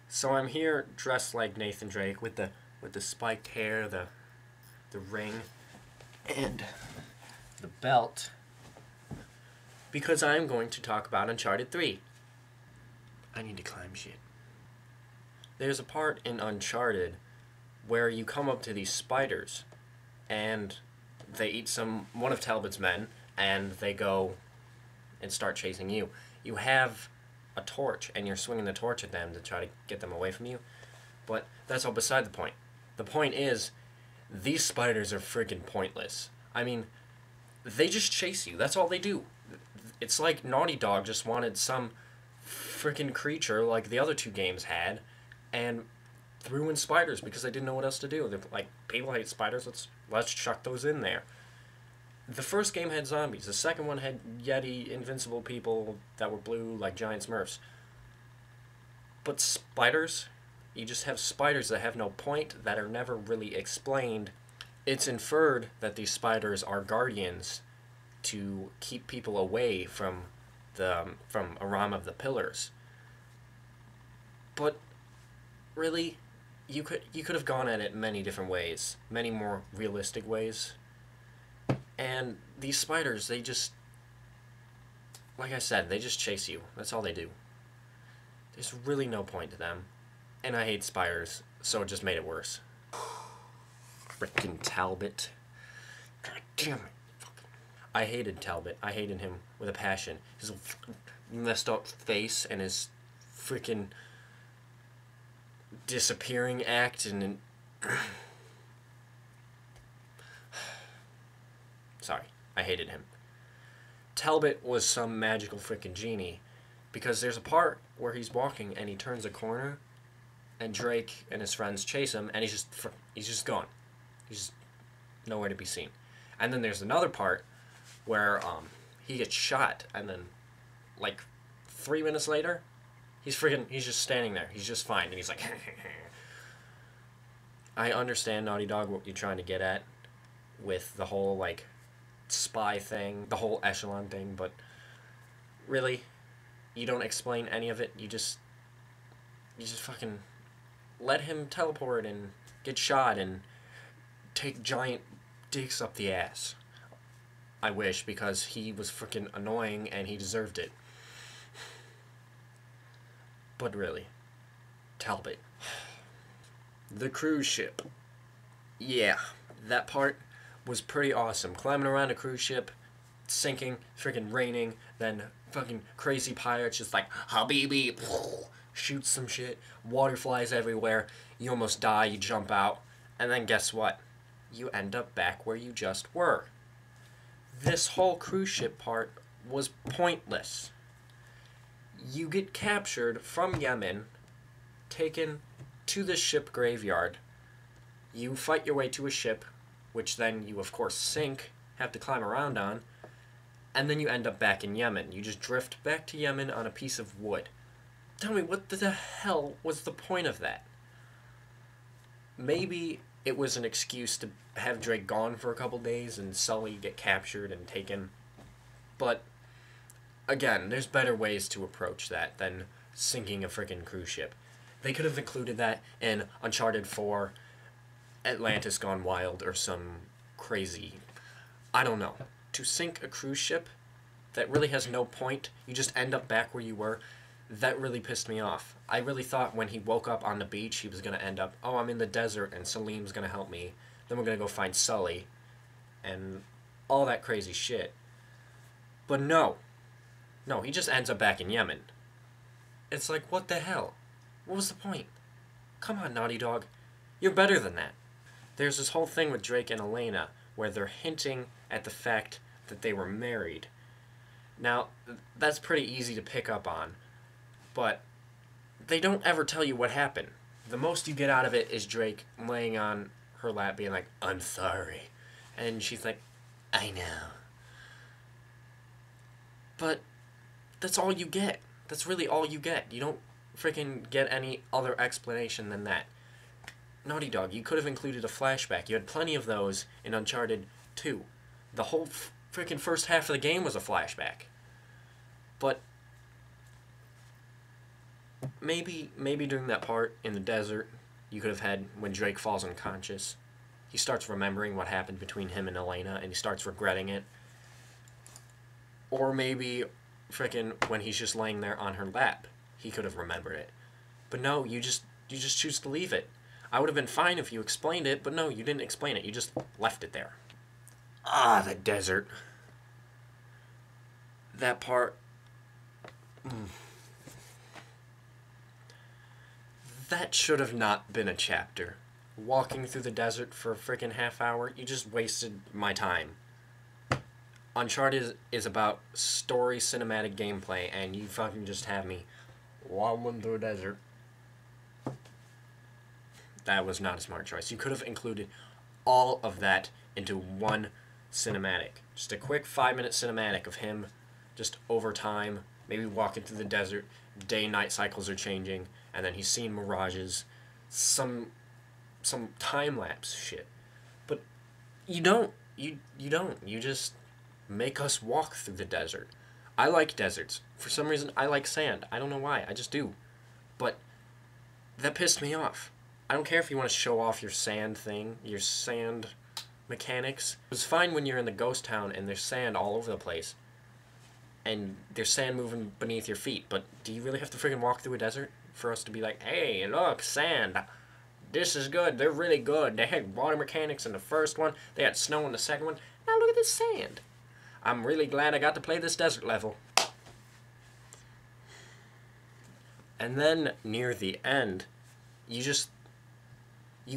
So I'm here dressed like Nathan Drake with the spiked hair, the ring, and the belt because I'm going to talk about Uncharted 3. I need to climb shit. There's a part in Uncharted where you come up to these spiders and they eat one of Talbot's men and they go and start chasing you. You have a torch and you're swinging the torch at them to try to get them away from you. But that's all beside the point. The point is, these spiders are freaking pointless. I mean, they just chase you. That's all they do. It's like Naughty Dog just wanted some freaking creature like the other two games had and threw in spiders because they didn't know what else to do. They're like, people hate spiders, let's chuck those in there. The first game had zombies. The second one had Yeti, invincible people that were blue like giant Smurfs. But spiders? You just have spiders that have no point, that are never really explained. It's inferred that these spiders are guardians to keep people away from a realm of the pillars. But really, you could have gone at it many different ways, many more realistic ways. And these spiders, they just, like I said, they just chase you. That's all they do. There's really no point to them. And I hate spiders, so it just made it worse. Frickin' Talbot. God damn it. I hated Talbot. I hated him with a passion. His messed up face and his freaking disappearing act and sorry, I hated him. Talbot was some magical freaking genie because there's a part where he's walking and he turns a corner and Drake and his friends chase him and he's just gone. He's just nowhere to be seen. And then there's another part where he gets shot and then like 3 minutes later he's just standing there. He's just fine and he's like I understand, Naughty Dog, what you're trying to get at with the whole like spy thing, the whole echelon thing, but really, you don't explain any of it. You just fucking let him teleport and get shot and take giant dicks up the ass. I wish, because he was freaking annoying and he deserved it. But really, Talbot. The cruise ship. Yeah, that part was pretty awesome. Climbing around a cruise ship, sinking, freaking raining, then fucking crazy pirates just like, Habibi, shoot some shit, water flies everywhere, you almost die, you jump out, and then guess what? You end up back where you just were. This whole cruise ship part was pointless. You get captured from Yemen, taken to the ship graveyard, you fight your way to a ship, which then you of course sink, have to climb around on, and then you end up back in Yemen. You just drift back to Yemen on a piece of wood. Tell me, what the hell was the point of that? Maybe it was an excuse to have Drake gone for a couple days and Sully get captured and taken. But, again, there's better ways to approach that than sinking a freaking cruise ship. They could have included that in Uncharted 4, Atlantis Gone Wild, or some crazy, I don't know. To sink a cruise ship that really has no point, you just end up back where you were, that really pissed me off. I really thought when he woke up on the beach, he was going to end up, oh, I'm in the desert and Salim's going to help me. Then we're going to go find Sully and all that crazy shit. But no. No, he just ends up back in Yemen. It's like, what the hell? What was the point? Come on, Naughty Dog. You're better than that. There's this whole thing with Drake and Elena where they're hinting at the fact that they were married. Now, that's pretty easy to pick up on, but they don't ever tell you what happened. The most you get out of it is Drake laying on her lap being like, I'm sorry. And she's like, I know. But that's all you get. That's really all you get. You don't freaking get any other explanation than that. Naughty Dog, you could have included a flashback. You had plenty of those in Uncharted 2. The whole freaking first half of the game was a flashback. But maybe during that part in the desert, you could have had when Drake falls unconscious. He starts remembering what happened between him and Elena, and he starts regretting it. Or maybe, frickin' when he's just laying there on her lap, he could have remembered it. But no, you just choose to leave it. I would have been fine if you explained it, but no, you didn't explain it. You just left it there. Ah, the desert. That part. That should have not been a chapter. Walking through the desert for a freaking half hour, you just wasted my time. Uncharted is about story, cinematic gameplay, and you fucking just have me wandering through a desert. That was not a smart choice. You could have included all of that into one cinematic. Just a quick 5-minute cinematic of him just over time, maybe walking through the desert, day-night cycles are changing, and then he's seeing mirages, some time-lapse shit. But you don't. You don't. You just make us walk through the desert. I like deserts. For some reason, I like sand. I don't know why. I just do. But that pissed me off. I don't care if you want to show off your sand thing, your sand mechanics. It's fine when you're in the ghost town and there's sand all over the place. And there's sand moving beneath your feet. But do you really have to freaking walk through a desert for us to be like, hey, look, sand. This is good. They're really good. They had water mechanics in the first one. They had snow in the second one. Now look at this sand. I'm really glad I got to play this desert level. And then, near the end, you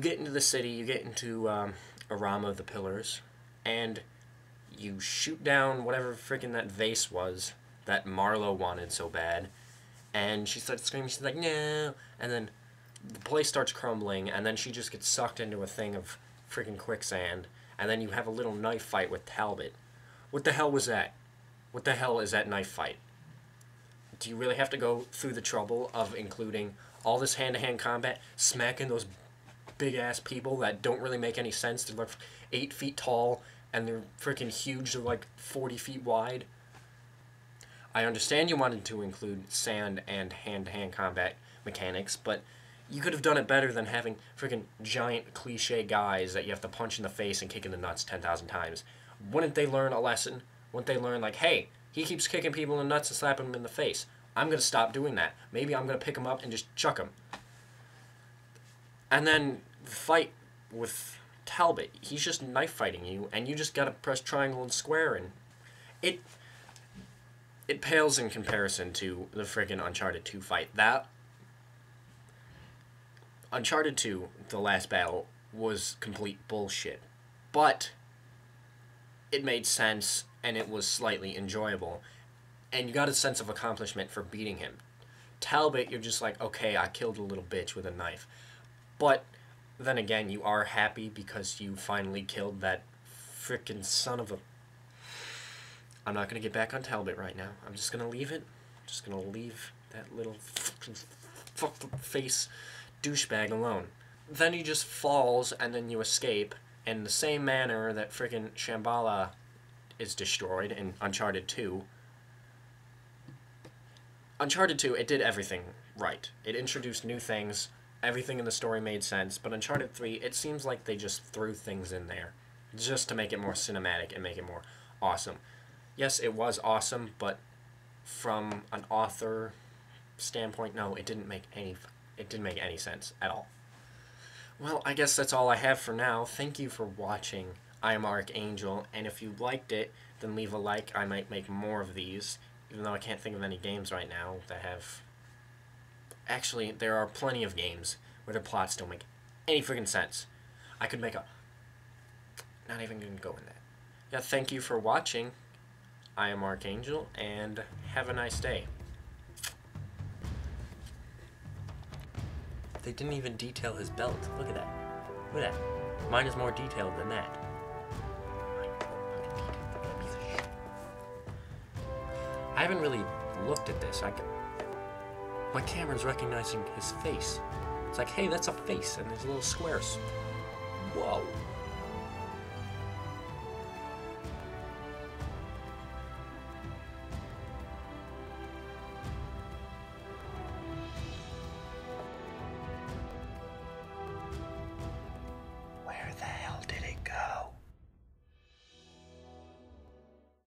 get into the city, you get into Arama, the Pillars, and you shoot down whatever freaking that vase was that Marlo wanted so bad, and she starts screaming, she's like, no, and then the place starts crumbling, and then she just gets sucked into a thing of freaking quicksand, and then you have a little knife fight with Talbot. What the hell was that? What the hell is that knife fight? Do you really have to go through the trouble of including all this hand-to-hand combat, smacking those big-ass people that don't really make any sense? They're like 8 feet tall, and they're freaking huge. They're like 40 feet wide. I understand you wanted to include sand and hand-to-hand combat mechanics, but you could have done it better than having freaking giant cliche guys that you have to punch in the face and kick in the nuts 10,000 times. Wouldn't they learn a lesson? Wouldn't they learn, like, hey, he keeps kicking people in the nuts and slapping them in the face. I'm going to stop doing that. Maybe I'm going to pick him up and just chuck him. And then the fight with Talbot, he's just knife fighting you, and you just got to press triangle and square, and it pales in comparison to the freaking Uncharted 2 fight. That Uncharted 2, the last battle, was complete bullshit. But it made sense, and it was slightly enjoyable, and you got a sense of accomplishment for beating him. Talbot, you're just like, okay, I killed a little bitch with a knife. But then again, you are happy because you finally killed that frickin' son of a... I'm not going to get back on Talbot right now. I'm just going to leave it. I'm just going to leave that little fuck-face douchebag alone. Then he just falls, and then you escape, in the same manner that freaking Shambhala is destroyed in Uncharted 2. Uncharted 2, it did everything right. It introduced new things, everything in the story made sense, but Uncharted 3, it seems like they just threw things in there just to make it more cinematic and make it more awesome. Yes, it was awesome, but from an author standpoint, no, it didn't make any sense at all. Well, I guess that's all I have for now. Thank you for watching. I am Archangel, and if you liked it, then leave a like. I might make more of these, even though I can't think of any games right now that have... Actually, there are plenty of games where their plots don't make any freaking sense. I could make a... Not even gonna go in that. Yeah, thank you for watching. I am Archangel, and have a nice day. They didn't even detail his belt. Look at that. Look at that. Mine is more detailed than that. I haven't really looked at this. My camera's recognizing his face. It's like, hey, that's a face, and there's little squares. Whoa.